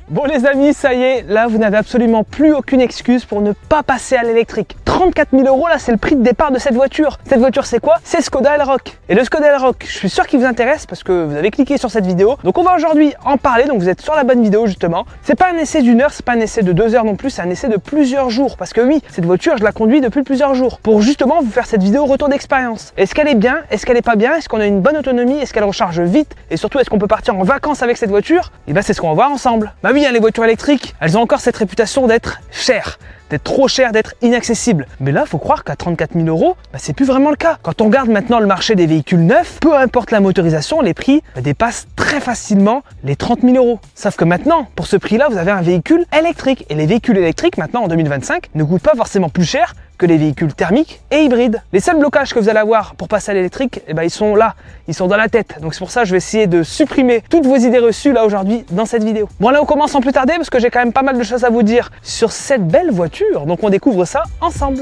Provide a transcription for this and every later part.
Bon les amis, ça y est, là vous n'avez absolument plus aucune excuse pour ne pas passer à l'électrique. 34 000 € là, c'est le prix de départ de cette voiture. Cette voiture c'est quoi? C'est Skoda Elroq. Et le Skoda Elroq, je suis sûr qu'il vous intéresse parce que vous avez cliqué sur cette vidéo. Donc on va aujourd'hui en parler, donc vous êtes sur la bonne vidéo justement. C'est pas un essai d'1 heure, c'est pas un essai de 2 heures non plus, c'est un essai de plusieurs jours. Parce que oui, cette voiture je la conduis depuis plusieurs jours. Pour justement vous faire cette vidéo retour d'expérience. Est-ce qu'elle est bien? Est-ce qu'elle est pas bien? Est-ce qu'on a une bonne autonomie? Est-ce qu'elle recharge vite? Et surtout, est-ce qu'on peut partir en vacances avec cette voiture? Et ben c'est ce qu'on va voir ensemble. Bah oui, hein, les voitures électriques, elles ont encore cette réputation d'être chères, d'être trop chères, d'être inaccessibles. Mais là, il faut croire qu'à 34 000 €, bah, c'est plus vraiment le cas. Quand on regarde maintenant le marché des véhicules neufs, peu importe la motorisation, les prix dépassent très facilement les 30 000 €. Sauf que maintenant, pour ce prix-là, vous avez un véhicule électrique. Et les véhicules électriques, maintenant en 2025, ne coûtent pas forcément plus cher que les véhicules thermiques et hybrides. Les seuls blocages que vous allez avoir pour passer à l'électrique, eh ben, ils sont là, ils sont dans la tête. Donc c'est pour ça que je vais essayer de supprimer toutes vos idées reçues là aujourd'hui dans cette vidéo. Bon là on commence sans plus tarder parce que j'ai quand même pas mal de choses à vous dire sur cette belle voiture. Donc on découvre ça ensemble.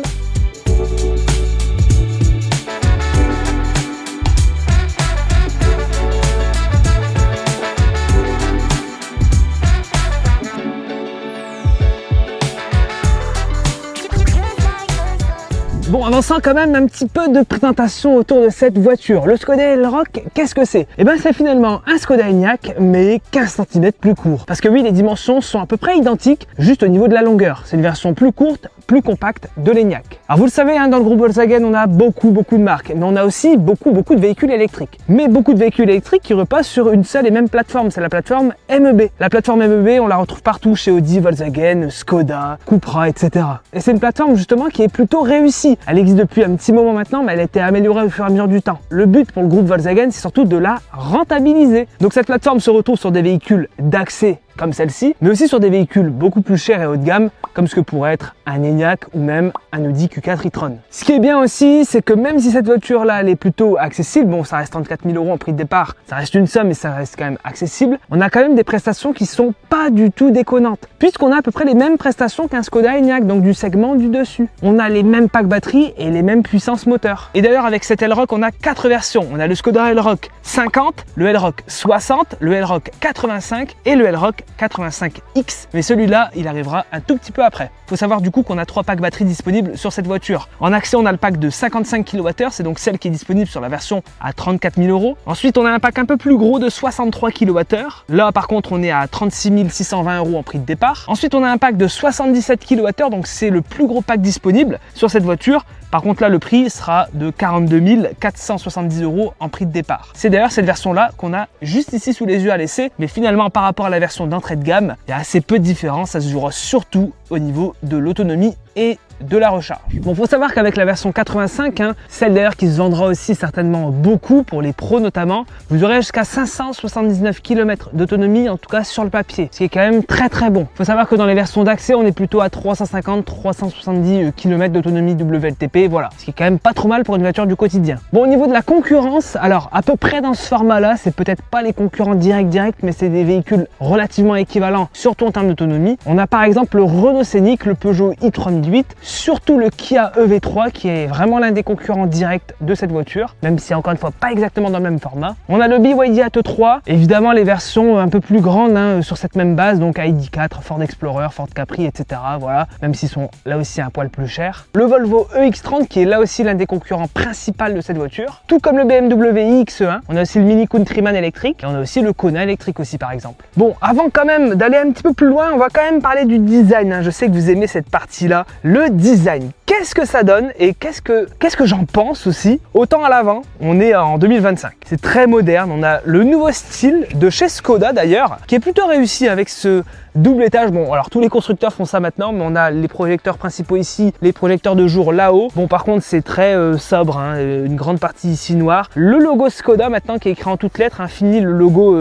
Bon, avançant quand même un petit peu de présentation autour de cette voiture. Le Skoda Elroq, qu'est-ce que c'est? Eh bien, c'est finalement un Skoda Enyaq, mais 15 cm plus court. Parce que oui, les dimensions sont à peu près identiques, juste au niveau de la longueur. C'est une version plus courte, plus compacte de l'Enyaq. Alors vous le savez, hein, dans le groupe Volkswagen, on a beaucoup de marques, mais on a aussi beaucoup de véhicules électriques. Mais beaucoup de véhicules électriques qui repassent sur une seule et même plateforme, c'est la plateforme MEB. La plateforme MEB, on la retrouve partout chez Audi, Volkswagen, Skoda, Cupra, etc. Et c'est une plateforme justement qui est plutôt réussie. Elle existe depuis un petit moment maintenant, mais elle a été améliorée au fur et à mesure du temps. Le but pour le groupe Volkswagen, c'est surtout de la rentabiliser. Donc cette plateforme se retrouve sur des véhicules d'accès comme celle-ci, mais aussi sur des véhicules beaucoup plus chers et haut de gamme, comme ce que pourrait être un Enyaq ou même un Audi Q4 e-tron. Ce qui est bien aussi, c'est que même si cette voiture-là, elle est plutôt accessible, bon, ça reste 34 000 € en prix de départ, ça reste une somme, mais ça reste quand même accessible, on a quand même des prestations qui sont pas du tout déconnantes, puisqu'on a à peu près les mêmes prestations qu'un Skoda Enyaq, donc du segment du dessus. On a les mêmes packs batterie et les mêmes puissances moteurs. Et d'ailleurs, avec cet Elroq, on a 4 versions. On a le Skoda Elroq 50, le Elroq 60, le Elroq 85 et le Elroq 85X, mais celui-là il arrivera un tout petit peu après. Il faut savoir du coup qu'on a 3 packs batterie disponibles sur cette voiture. En accès on a le pack de 55 kWh, c'est donc celle qui est disponible sur la version à 34 000 €. Ensuite on a un pack un peu plus gros de 63 kWh. Là par contre on est à 36 620 € en prix de départ. Ensuite on a un pack de 77 kWh, donc c'est le plus gros pack disponible sur cette voiture. Par contre là le prix sera de 42 470 € en prix de départ. C'est d'ailleurs cette version là qu'on a juste ici sous les yeux à l'essai, mais finalement par rapport à la version d'entrée de gamme, il y a assez peu de différence, ça se jouera surtout au niveau de l'autonomie et de la recharge. Bon, faut savoir qu'avec la version 85, celle d'ailleurs qui se vendra aussi certainement beaucoup pour les pros notamment, vous aurez jusqu'à 579 km d'autonomie, en tout cas sur le papier, ce qui est quand même très bon. Faut savoir que dans les versions d'accès, on est plutôt à 350-370 km d'autonomie WLTP, voilà, ce qui est quand même pas trop mal pour une voiture du quotidien. Bon, au niveau de la concurrence, alors à peu près dans ce format-là, c'est peut-être pas les concurrents directs, mais c'est des véhicules relativement équivalents, surtout en termes d'autonomie. On a par exemple le Renault Scénic, le Peugeot i3 2008, surtout le Kia EV3 qui est vraiment l'un des concurrents directs de cette voiture, même si encore une fois pas exactement dans le même format. On a le BYD Atto3, évidemment les versions un peu plus grandes sur cette même base, donc ID4, Ford Explorer, Ford Capri, etc. Voilà, même s'ils sont là aussi un poil plus chers. Le Volvo EX30 qui est là aussi l'un des concurrents principaux de cette voiture, tout comme le BMW iX1. On a aussi le Mini Countryman électrique et on a aussi le Kona électrique aussi par exemple. Bon, avant quand même d'aller un petit peu plus loin, on va quand même parler du design. Je sais que vous aimez cette partie-là, le design. Qu'est-ce que ça donne et qu'est-ce que j'en pense aussi? Autant à l'avant, on est en 2025. C'est très moderne, on a le nouveau style de chez Skoda d'ailleurs, qui est plutôt réussi avec ce double étage. Bon, alors tous les constructeurs font ça maintenant, mais on a les projecteurs principaux ici, les projecteurs de jour là-haut. Bon, par contre, c'est très sobre, une grande partie ici noire. Le logo Skoda maintenant qui est écrit en toutes lettres, fini le logo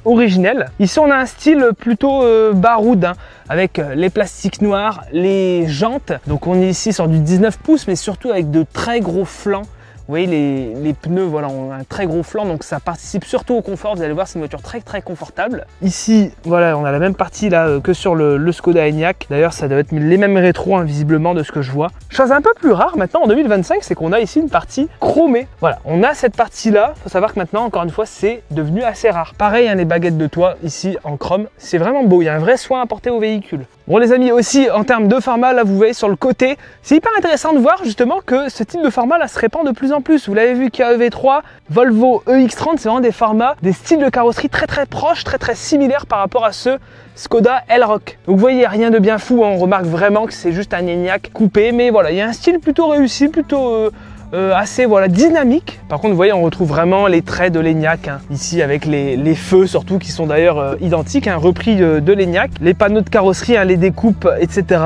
originel. Ici on a un style plutôt baroud, avec les plastiques noirs, les jantes. Donc on est ici sur du 19 pouces, mais surtout avec de très gros flancs Vous voyez les pneus, voilà, ont un très gros flanc, donc ça participe surtout au confort. Vous allez voir, c'est une voiture très confortable. Ici, voilà, on a la même partie là que sur le Skoda Enyaq. D'ailleurs, ça doit être les mêmes rétros, hein, visiblement, de ce que je vois. Chose un peu plus rare maintenant en 2025, c'est qu'on a ici une partie chromée. Voilà, on a cette partie-là. Il faut savoir que maintenant, encore une fois, c'est devenu assez rare. Pareil, hein, les baguettes de toit ici en chrome, c'est vraiment beau. Il y a un vrai soin apporté au véhicule. Bon les amis, aussi en termes de format, là vous voyez sur le côté, c'est hyper intéressant de voir justement que ce type de format là se répand de plus en plus. Vous l'avez vu, Kia EV3, Volvo EX30, c'est vraiment des formats, des styles de carrosserie très proches, très similaires par rapport à ce Skoda Elroq. Donc vous voyez, rien de bien fou, hein. On remarque vraiment que c'est juste un Enyaq coupé, mais voilà, il y a un style plutôt réussi, plutôt assez voilà, dynamique. Par contre, vous voyez, on retrouve vraiment les traits de l'Enyaq, hein, ici avec les feux surtout qui sont d'ailleurs identiques, hein, repris de l'Enyaq. Les panneaux de carrosserie, hein, les découpes, etc.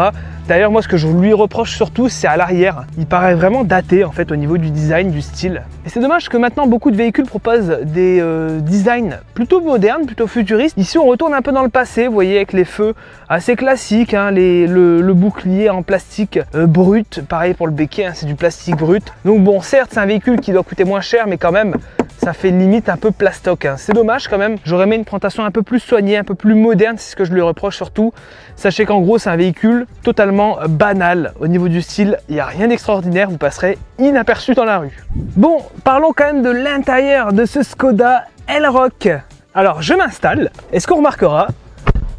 D'ailleurs, moi, ce que je lui reproche surtout, c'est à l'arrière. Il paraît vraiment daté, en fait, au niveau du design, du style. Et c'est dommage que maintenant, beaucoup de véhicules proposent des designs plutôt modernes, plutôt futuristes. Ici, on retourne un peu dans le passé, vous voyez, avec les feux assez classiques, hein, le bouclier en plastique brut. Pareil pour le béquet, hein, c'est du plastique brut. Donc bon, certes, c'est un véhicule qui doit coûter moins cher, mais quand même, ça fait limite un peu plastoc, hein. C'est dommage quand même. J'aurais aimé une présentation un peu plus soignée, un peu plus moderne, c'est ce que je lui reproche surtout. Sachez qu'en gros, c'est un véhicule totalement banal. Au niveau du style, il n'y a rien d'extraordinaire, vous passerez inaperçu dans la rue. Bon, parlons quand même de l'intérieur de ce Skoda Elroq. Alors, je m'installe, et ce qu'on remarquera,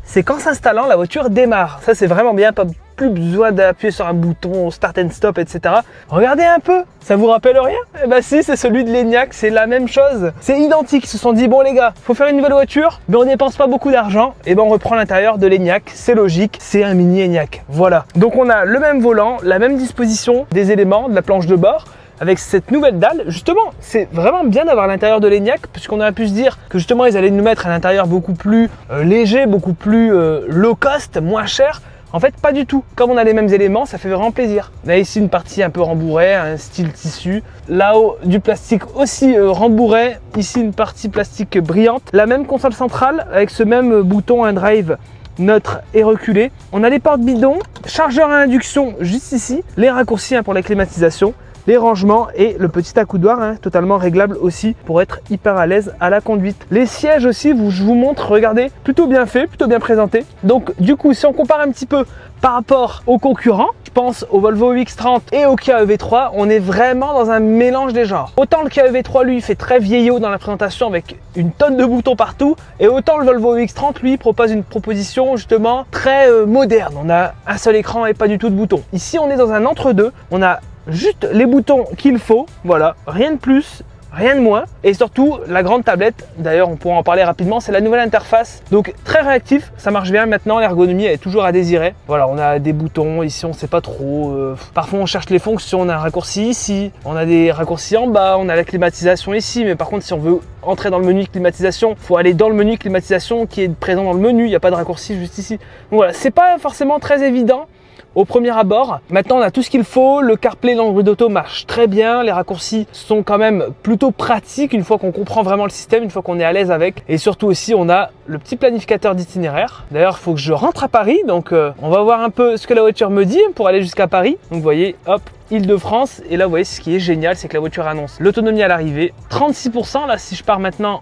c'est qu'en s'installant, la voiture démarre. Ça, c'est vraiment bien, pas plus besoin d'appuyer sur un bouton start and stop, etc. Regardez un peu, ça vous rappelle rien? Eh ben si, c'est celui de l'Enyaq, c'est la même chose. C'est identique, ils se sont dit, bon les gars, faut faire une nouvelle voiture, mais on dépense pas beaucoup d'argent, et ben on reprend l'intérieur de l'Enyaq, c'est logique, c'est un mini Enyaq. Voilà. Donc on a le même volant, la même disposition des éléments, de la planche de bord, avec cette nouvelle dalle. Justement, c'est vraiment bien d'avoir l'intérieur de l'Enyaq, puisqu'on aurait pu se dire que justement ils allaient nous mettre un intérieur beaucoup plus léger, beaucoup plus low cost, moins cher. En fait, pas du tout. Comme on a les mêmes éléments, ça fait vraiment plaisir. On a ici une partie un peu rembourrée, un style tissu. Là-haut, du plastique aussi rembourré. Ici, une partie plastique brillante. La même console centrale avec ce même bouton, un drive neutre et reculé. On a les portes bidons, chargeur à induction juste ici, les raccourcis pour la climatisation, les rangements et le petit accoudoir, hein, totalement réglable aussi pour être hyper à l'aise à la conduite. Les sièges aussi, je vous montre, regardez, plutôt bien fait, plutôt bien présenté. Donc du coup, si on compare un petit peu par rapport aux concurrents, je pense au Volvo EX30 et au Kia EV3, on est vraiment dans un mélange des genres. Autant le Kia EV3 lui fait très vieillot dans la présentation avec une tonne de boutons partout, et autant le Volvo EX30 lui propose une proposition justement très moderne. On a un seul écran et pas du tout de boutons. Ici on est dans un entre-deux, on a juste les boutons qu'il faut, voilà, rien de plus, rien de moins, et surtout la grande tablette. D'ailleurs on pourra en parler rapidement, c'est la nouvelle interface, donc très réactif, ça marche bien maintenant, l'ergonomie est toujours à désirer. Voilà, on a des boutons ici, on sait pas trop, parfois on cherche les fonctions, on a un raccourci ici, on a des raccourcis en bas, on a la climatisation ici, mais par contre si on veut entrer dans le menu climatisation, il faut aller dans le menu climatisation qui est présent dans le menu, il n'y a pas de raccourci juste ici. Donc voilà, c'est pas forcément très évident au premier abord. Maintenant on a tout ce qu'il faut, le CarPlay, l'Android Auto marche très bien, les raccourcis sont quand même plutôt pratiques une fois qu'on comprend vraiment le système, une fois qu'on est à l'aise avec, et surtout aussi on a le petit planificateur d'itinéraire. D'ailleurs il faut que je rentre à Paris, donc on va voir un peu ce que la voiture me dit pour aller jusqu'à Paris. Donc vous voyez, hop, Île-de-France, et là vous voyez ce qui est génial, c'est que la voiture annonce l'autonomie à l'arrivée, 36% là si je pars maintenant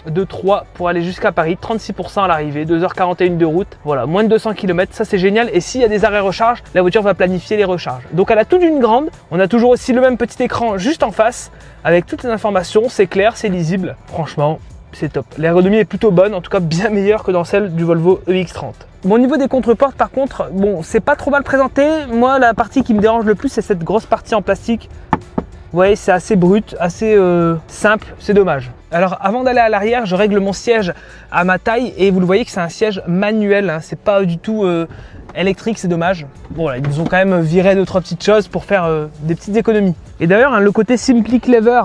de 3 pour aller jusqu'à Paris, 36% à l'arrivée, 2h41 de route, voilà, moins de 200 km, ça c'est génial. Et s'il y a des arrêts recharge, la voiture va planifier les recharges. Donc elle a tout d'une grande, on a toujours aussi le même petit écran juste en face, avec toutes les informations, c'est clair, c'est lisible, franchement c'est top. L'ergonomie est plutôt bonne, en tout cas bien meilleure que dans celle du Volvo EX30. Bon, au niveau des contreportes par contre, bon, c'est pas trop mal présenté. Moi la partie qui me dérange le plus c'est cette grosse partie en plastique. Vous voyez, c'est assez brut, assez simple, c'est dommage. Alors avant d'aller à l'arrière, je règle mon siège à ma taille et vous le voyez que c'est un siège manuel, hein, c'est pas du tout électrique, c'est dommage. Bon là, ils nous ont quand même viré 2-3 petites choses pour faire des petites économies. Et d'ailleurs, hein, le côté Simply Clever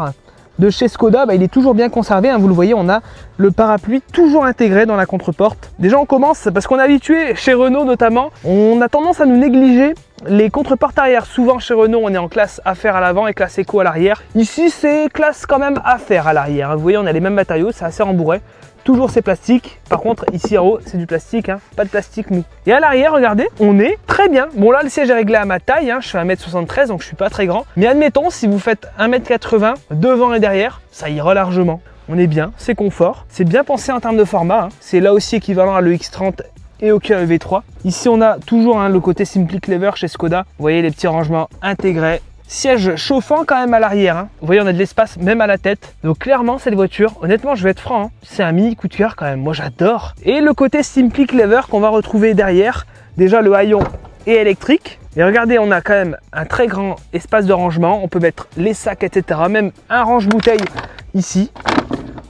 de chez Skoda, il est toujours bien conservé, hein, vous le voyez, on a le parapluie toujours intégré dans la contreporte. Déjà on commence, parce qu'on est habitué, chez Renault notamment, on a tendance à nous négliger les contreportes arrière. Souvent chez Renault on est en classe affaires à l'avant et classe éco à l'arrière. Ici c'est classe quand même affaires à l'arrière, vous voyez on a les mêmes matériaux, c'est assez rembourré. toujours ces plastiques. Par contre, ici en haut, c'est du plastique, hein, pas de plastique mou. Et à l'arrière, regardez, on est très bien. Bon là, le siège est réglé à ma taille, hein, je fais 1m73, donc je suis pas très grand. Mais admettons, si vous faites 1m80 devant et derrière, ça ira largement. On est bien, c'est confort. C'est bien pensé en termes de format, hein. C'est là aussi équivalent à le X30 et au Kia EV3. Ici, on a toujours le côté Simply Clever chez Skoda. Vous voyez les petits rangements intégrés. Siège chauffant quand même à l'arrière, hein. Vous voyez, on a de l'espace même à la tête. Donc clairement, cette voiture, honnêtement, je vais être franc, hein, c'est un mini coup de cœur quand même. Moi, j'adore. Et le côté Simply Clever qu'on va retrouver derrière. Déjà, le haillon est électrique. Et regardez, on a quand même un très grand espace de rangement. On peut mettre les sacs, etc. Même un range-bouteille ici.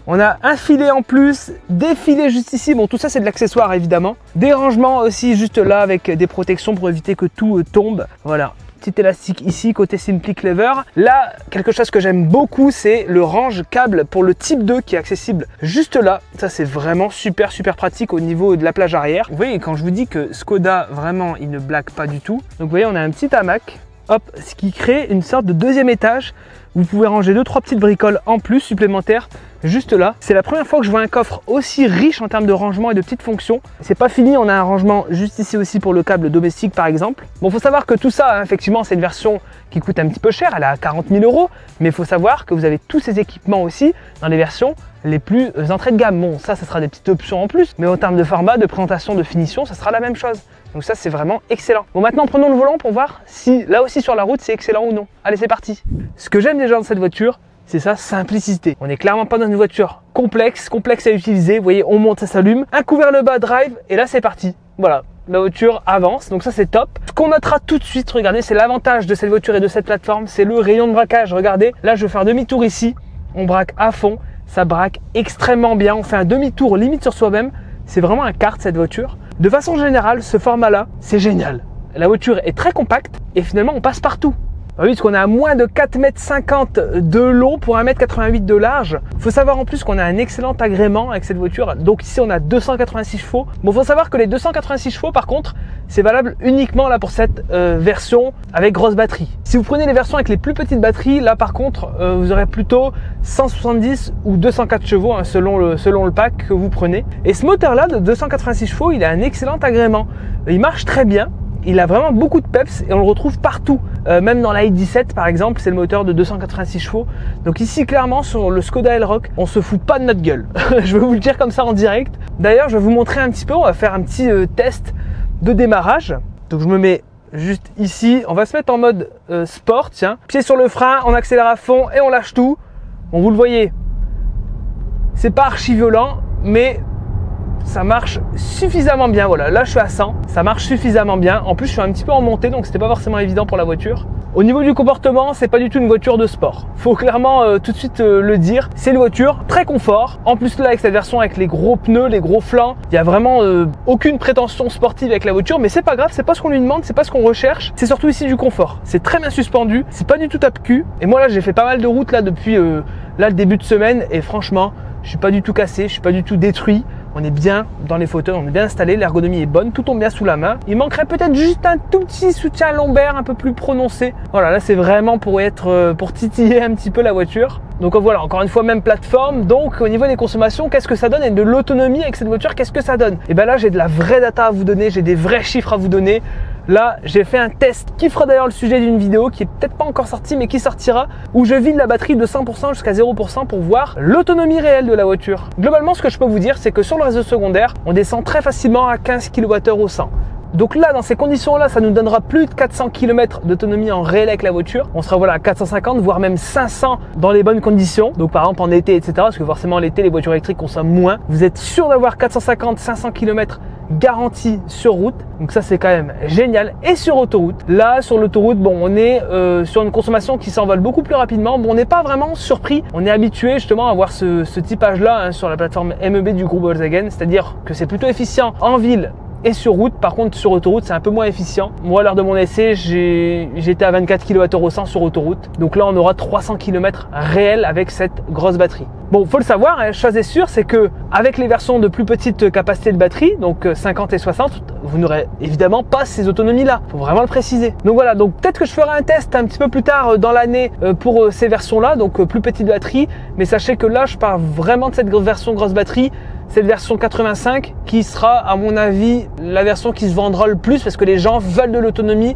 On a un filet en plus, des filets juste ici. Bon, tout ça, c'est de l'accessoire, évidemment. Des rangements aussi juste là avec des protections pour éviter que tout tombe. Voilà. Petit élastique ici, côté Simply Clever. Là, quelque chose que j'aime beaucoup, c'est le range câble pour le Type 2 qui est accessible juste là. Ça, c'est vraiment super pratique au niveau de la plage arrière. Vous voyez, quand je vous dis que Skoda, vraiment, il ne blague pas du tout. Donc, vous voyez, on a un petit hamac, hop, ce qui crée une sorte de deuxième étage. Vous pouvez ranger 2-3 petites bricoles en plus supplémentaires juste là. C'est la première fois que je vois un coffre aussi riche en termes de rangement et de petites fonctions. C'est pas fini, on a un rangement juste ici aussi pour le câble domestique par exemple. Bon, faut savoir que tout ça, hein, effectivement, c'est une version qui coûte un petit peu cher, elle est à 40 000 €. Mais il faut savoir que vous avez tous ces équipements aussi dans les versions les plus entrées de gamme. Bon, ça sera des petites options en plus, mais en termes de format, de présentation, de finition, ça sera la même chose. Donc ça, c'est vraiment excellent. Bon, maintenant, prenons le volant pour voir si, là aussi sur la route, c'est excellent ou non. Allez, c'est parti. Ce que j'aime déjà dans cette voiture, c'est sa simplicité. On n'est clairement pas dans une voiture complexe à utiliser. Vous voyez, on monte, ça s'allume. Un couvert le bas, drive, et là, c'est parti. Voilà, la voiture avance, donc ça, c'est top. Ce qu'on notera tout de suite, regardez, c'est l'avantage de cette voiture et de cette plateforme, c'est le rayon de braquage. Regardez, là, je vais faire demi-tour ici. On braque à fond, ça braque extrêmement bien. On fait un demi-tour limite sur soi-même. C'est vraiment un kart, cette voiture. De façon générale, ce format-là, c'est génial. La voiture est très compacte et finalement, on passe partout. Oui, parce qu'on a à moins de 4,50 m de long pour 1,88 m de large. Il faut savoir en plus qu'on a un excellent agrément avec cette voiture. Donc ici, on a 286 chevaux. Bon, il faut savoir que les 286 chevaux, par contre, c'est valable uniquement là pour cette version avec grosse batterie. Si vous prenez les versions avec les plus petites batteries, là par contre, vous aurez plutôt 170 ou 204 chevaux hein, selon le pack que vous prenez. Et ce moteur-là de 286 chevaux, il a un excellent agrément. Il marche très bien. Il a vraiment beaucoup de peps et on le retrouve partout. Même dans la i17 par exemple, c'est le moteur de 286 chevaux. Donc ici clairement sur le Skoda Elroq, on se fout pas de notre gueule. Je vais vous le dire comme ça en direct. D'ailleurs, je vais vous montrer un petit peu, on va faire un petit test de démarrage. Donc je me mets juste ici, on va se mettre en mode sport, tiens. Pied sur le frein, on accélère à fond et on lâche tout. Bon, vous le voyez, c'est pas archi violent, mais ça marche suffisamment bien. Voilà, là je suis à 100, ça marche suffisamment bien. En plus, je suis un petit peu en montée, donc c'était pas forcément évident pour la voiture. Au niveau du comportement, c'est pas du tout une voiture de sport. Faut clairement tout de suite le dire. C'est une voiture très confort. En plus là, avec cette version avec les gros pneus, les gros flancs, il y a vraiment aucune prétention sportive avec la voiture, mais c'est pas grave, c'est pas ce qu'on lui demande, c'est pas ce qu'on recherche. C'est surtout ici du confort. C'est très bien suspendu, c'est pas du tout tape-cul. Et moi là, j'ai fait pas mal de routes là depuis là le début de semaine et franchement, je suis pas du tout cassé, je suis pas du tout détruit. On est bien dans les fauteuils, on est bien installé, l'ergonomie est bonne, tout tombe bien sous la main. Il manquerait peut-être juste un tout petit soutien lombaire un peu plus prononcé. Voilà, là c'est vraiment pour titiller un petit peu la voiture. Donc voilà, encore une fois, même plateforme. Donc au niveau des consommations, qu'est-ce que ça donne? Et de l'autonomie avec cette voiture, qu'est-ce que ça donne? Et bien là, j'ai de la vraie data à vous donner, j'ai des vrais chiffres à vous donner. Là, j'ai fait un test qui fera d'ailleurs le sujet d'une vidéo qui est peut-être pas encore sortie, mais qui sortira, où je vide la batterie de 100% jusqu'à 0% pour voir l'autonomie réelle de la voiture. Globalement, ce que je peux vous dire, c'est que sur le réseau secondaire, on descend très facilement à 15 kWh au 100. Donc là, dans ces conditions-là, ça nous donnera plus de 400 km d'autonomie en réel avec la voiture. On sera voilà à 450, voire même 500 dans les bonnes conditions. Donc par exemple en été, etc. Parce que forcément l'été, les voitures électriques consomment moins. Vous êtes sûr d'avoir 450-500 km garantie sur route. Donc ça, c'est quand même génial. Et sur autoroute, là, sur l'autoroute, bon, on est sur une consommation qui s'envole beaucoup plus rapidement. Bon, on n'est pas vraiment surpris. On est habitué justement à voir ce typage-là hein, sur la plateforme MEB du groupe Volkswagen. C'est-à-dire que c'est plutôt efficient en ville et sur route. Par contre, sur autoroute, c'est un peu moins efficient. Moi, lors de mon essai, j'étais à 24 kWh au 100 sur autoroute. Donc là, on aura 300 km réels avec cette grosse batterie. Bon, faut le savoir, hein, chose est sûre, c'est que avec les versions de plus petite capacité de batterie, donc 50 et 60, vous n'aurez évidemment pas ces autonomies-là. Faut vraiment le préciser. Donc voilà, donc peut-être que je ferai un test un petit peu plus tard dans l'année pour ces versions-là, donc plus petite batterie. Mais sachez que là, je pars vraiment de cette version grosse batterie. cette version 85 qui sera à mon avis la version qui se vendra le plus parce que les gens veulent de l'autonomie.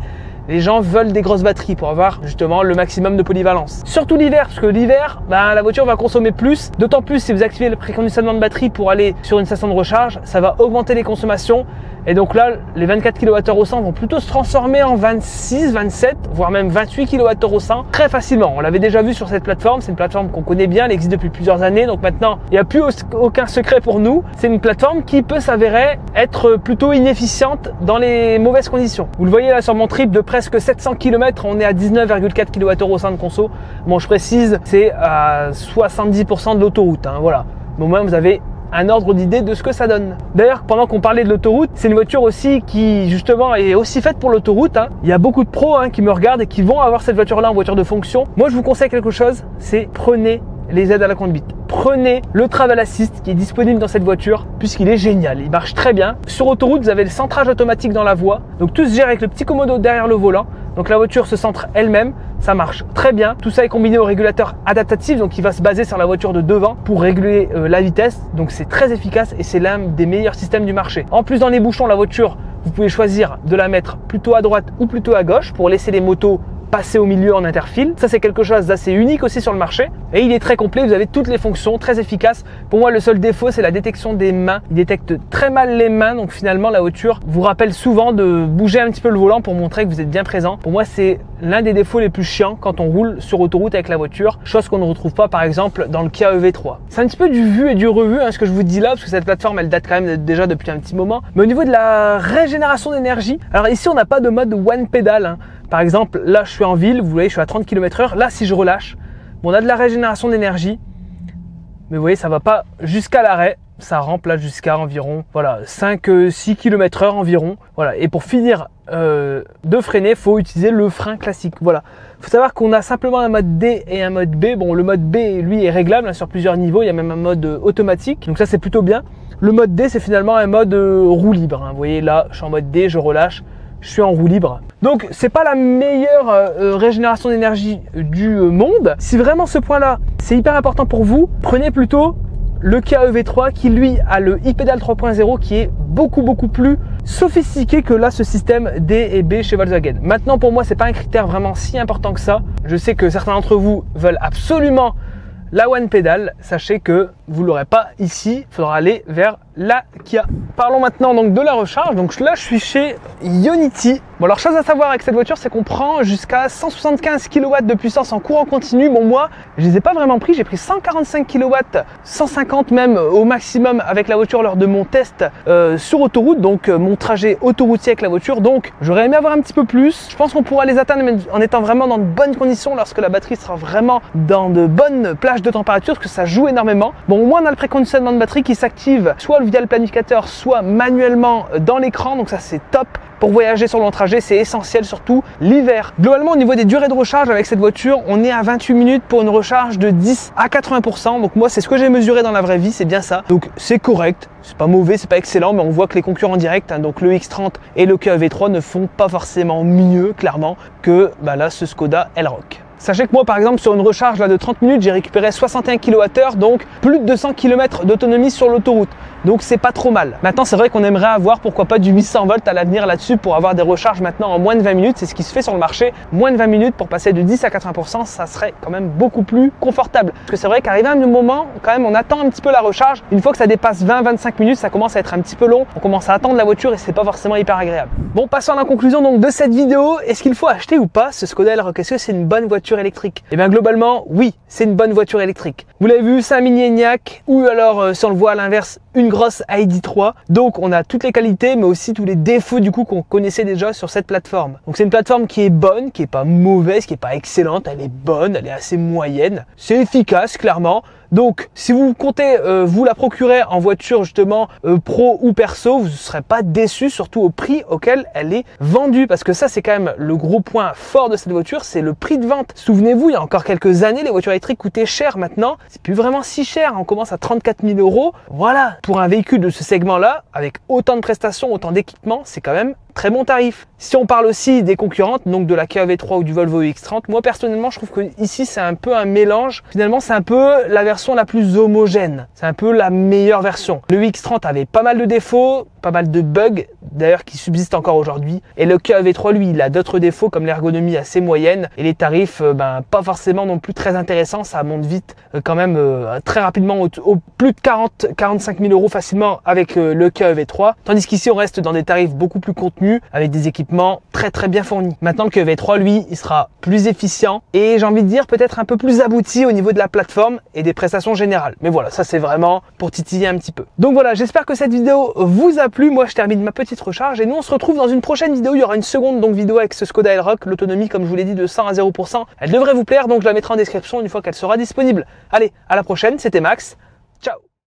Les gens veulent des grosses batteries pour avoir justement le maximum de polyvalence. Surtout l'hiver, parce que l'hiver, la voiture va consommer plus. D'autant plus si vous activez le préconditionnement de batterie pour aller sur une station de recharge, ça va augmenter les consommations. Et donc là, les 24 kWh au 100 vont plutôt se transformer en 26, 27, voire même 28 kWh au 100 très facilement. On l'avait déjà vu sur cette plateforme. C'est une plateforme qu'on connaît bien, elle existe depuis plusieurs années. Donc maintenant, il n'y a plus aucun secret pour nous. C'est une plateforme qui peut s'avérer être plutôt inefficiente dans les mauvaises conditions. Vous le voyez là sur mon trip de presque 700 km, on est à 19,4 kWh au 100 de conso. Bon, je précise, c'est à 70% de l'autoroute. Voilà. Mais au moins, vous avez un ordre d'idée de ce que ça donne. D'ailleurs, pendant qu'on parlait de l'autoroute, c'est une voiture aussi qui justement est aussi faite pour l'autoroute. Il y a beaucoup de pros qui me regardent et qui vont avoir cette voiture-là en voiture de fonction. Moi, je vous conseille quelque chose, c'est prenez les aides à la conduite. Prenez le Travel Assist qui est disponible dans cette voiture puisqu'il est génial, il marche très bien. Sur autoroute, vous avez le centrage automatique dans la voie. Donc tout se gère avec le petit commodo derrière le volant. Donc la voiture se centre elle-même, ça marche très bien. Tout ça est combiné au régulateur adaptatif, donc il va se baser sur la voiture de devant pour réguler la vitesse. Donc c'est très efficace et c'est l'un des meilleurs systèmes du marché. En plus, dans les bouchons, la voiture, vous pouvez choisir de la mettre plutôt à droite ou plutôt à gauche pour laisser les motos passer au milieu en interfile. Ça, c'est quelque chose d'assez unique aussi sur le marché. Et il est très complet, vous avez toutes les fonctions, très efficace. Pour moi, le seul défaut, c'est la détection des mains. Il détecte très mal les mains, donc finalement, la voiture vous rappelle souvent de bouger un petit peu le volant pour montrer que vous êtes bien présent. Pour moi, c'est l'un des défauts les plus chiants quand on roule sur autoroute avec la voiture, chose qu'on ne retrouve pas par exemple dans le Kia EV3. C'est un petit peu du vu et du revu ce que je vous dis là, parce que cette plateforme, elle date quand même déjà depuis un petit moment. Mais au niveau de la régénération d'énergie, alors ici, on n'a pas de mode one pedal. Par exemple, là, je suis en ville, vous voyez, je suis à 30 km/h. Là, si je relâche, bon, on a de la régénération d'énergie. Mais vous voyez, ça ne va pas jusqu'à l'arrêt. Ça rampe là jusqu'à environ 5-6 km/h environ. Voilà. Et pour finir de freiner, il faut utiliser le frein classique. Voilà. Il faut savoir qu'on a simplement un mode D et un mode B. Bon, le mode B, lui, est réglable sur plusieurs niveaux. Il y a même un mode automatique. Donc ça, c'est plutôt bien. Le mode D, c'est finalement un mode roue libre. Vous voyez, là, je suis en mode D, je relâche. Je suis en roue libre. Donc, c'est pas la meilleure régénération d'énergie du monde. Si vraiment ce point-là, c'est hyper important pour vous, prenez plutôt le Kia EV3 qui, lui, a le e-pedal 3.0 qui est beaucoup plus sophistiqué que là, ce système D et B chez Volkswagen. Maintenant, pour moi, c'est pas un critère vraiment si important que ça. Je sais que certains d'entre vous veulent absolument la One Pedal. Sachez que vous l'aurez pas ici. Il faudra aller vers la Kia. Parlons maintenant donc de la recharge. Donc là, je suis chez Ionity. Bon, alors chose à savoir avec cette voiture, c'est qu'on prend jusqu'à 175 kW de puissance en courant continu. Bon, moi, je les ai pas vraiment pris. J'ai pris 145 kW, 150 même au maximum avec la voiture lors de mon test sur autoroute. Donc mon trajet autoroutier avec la voiture. Donc j'aurais aimé avoir un petit peu plus. Je pense qu'on pourra les atteindre en étant vraiment dans de bonnes conditions lorsque la batterie sera vraiment dans de bonnes plages de température, parce que ça joue énormément. Bon, au moins on a le préconditionnement de batterie qui s'active soit via le planificateur, soit manuellement dans l'écran. Donc ça, c'est top. Pour voyager sur le long trajet, c'est essentiel, surtout l'hiver. Globalement, au niveau des durées de recharge avec cette voiture, on est à 28 minutes pour une recharge de 10 à 80%. Donc moi, c'est ce que j'ai mesuré dans la vraie vie, c'est bien ça. Donc c'est correct, c'est pas mauvais, c'est pas excellent, mais on voit que les concurrents directs, donc le X30 et le Kia EV3 ne font pas forcément mieux, clairement, que là, ce Skoda Elroq. Sachez que moi, par exemple, sur une recharge de 30 minutes, j'ai récupéré 61 kWh, donc plus de 200 km d'autonomie sur l'autoroute. Donc c'est pas trop mal. Maintenant, c'est vrai qu'on aimerait avoir, pourquoi pas, du 800 volts à l'avenir là-dessus pour avoir des recharges maintenant en moins de 20 minutes. C'est ce qui se fait sur le marché. Moins de 20 minutes pour passer de 10 à 80%, ça serait quand même beaucoup plus confortable. Parce que c'est vrai qu'arrivé à un moment, quand même, on attend un petit peu la recharge. Une fois que ça dépasse 20-25 minutes, ça commence à être un petit peu long. On commence à attendre la voiture et c'est pas forcément hyper agréable. Bon, passons à la conclusion donc de cette vidéo. Est-ce qu'il faut acheter ou pas ce Skoda Elroq? Est-ce que c'est une bonne voiture électrique? Eh bien, globalement, oui, c'est une bonne voiture électrique. Vous l'avez vu, c'est un mini Enyaq, ou alors, si on le voit à l'inverse, une grosse ID.3. Donc, on a toutes les qualités, mais aussi tous les défauts du coup qu'on connaissait déjà sur cette plateforme. Donc, c'est une plateforme qui est bonne, qui est pas mauvaise, qui est pas excellente. Elle est bonne, elle est assez moyenne. C'est efficace, clairement. Donc, si vous comptez vous la procurer en voiture justement pro ou perso, vous ne serez pas déçu, surtout au prix auquel elle est vendue. Parce que ça, c'est quand même le gros point fort de cette voiture, c'est le prix de vente. Souvenez-vous, il y a encore quelques années, les voitures électriques coûtaient cher. Maintenant, c'est plus vraiment si cher. On commence à 34 000 €. Voilà, pour un véhicule de ce segment-là, avec autant de prestations, autant d'équipements, c'est quand même très bon tarif. Si on parle aussi des concurrentes, donc de la Kia EV3 ou du Volvo EX30, moi personnellement je trouve que ici c'est un peu un mélange. Finalement c'est un peu la version la plus homogène, c'est un peu la meilleure version. Le EX30 avait pas mal de défauts, pas mal de bugs d'ailleurs qui subsistent encore aujourd'hui. Et le Kia EV3 lui il a d'autres défauts comme l'ergonomie assez moyenne et les tarifs pas forcément non plus très intéressants. Ça monte vite quand même très rapidement au plus de 40-45 000 euros facilement avec le Kia EV3. Tandis qu'ici on reste dans des tarifs beaucoup plus contenus avec des équipements très bien fournis. Maintenant le Kia EV3 lui il sera plus efficient et j'ai envie de dire peut-être un peu plus abouti au niveau de la plateforme et des prestations générales. Mais voilà, ça c'est vraiment pour titiller un petit peu. Donc voilà, j'espère que cette vidéo vous a plu. Moi je termine ma petite recharge et nous on se retrouve dans une prochaine vidéo. Il y aura une seconde vidéo avec ce Skoda Elroq, l'autonomie comme je vous l'ai dit de 100 à 0%. Elle devrait vous plaire donc je la mettrai en description une fois qu'elle sera disponible. Allez, à la prochaine, c'était Max. Ciao.